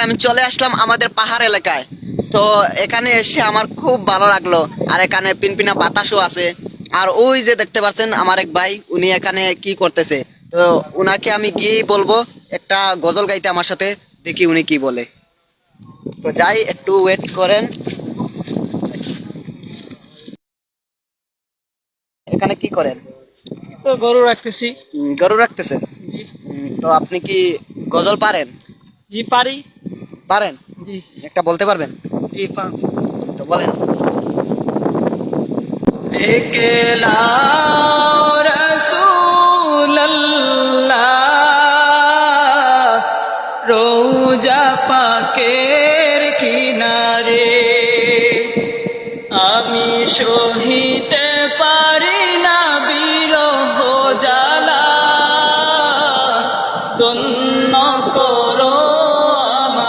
আমি চলে আসলাম আমাদের পাহাড় এলাকায়। তো এখানে এসে আমার খুব ভালো লাগলো। আর এখানে পিনপিনা বাতাসও আছে। আর ওই যে দেখতে পাচ্ছেন আমার এক ভাই, উনি এখানে কি করতেছে। তো উনাকে আমি গিয়ে বলবো একটা গজল গাইতে আমার সাথে, দেখি উনি কি বলে। তো যাই, একটু ওয়েট করেন। এখানে কি করেন? তো গরু রাখতেছি। গরু রাখতেছেন? জি। তো আপনি কি গজল পারেন? জি পারি। পারেন? জি। একটা বলতে পারবেন? জি তো বলেন। ডেকে লাও রাসূলুল্লাহ, রোজা পাকের কিনারে আমি শহীদ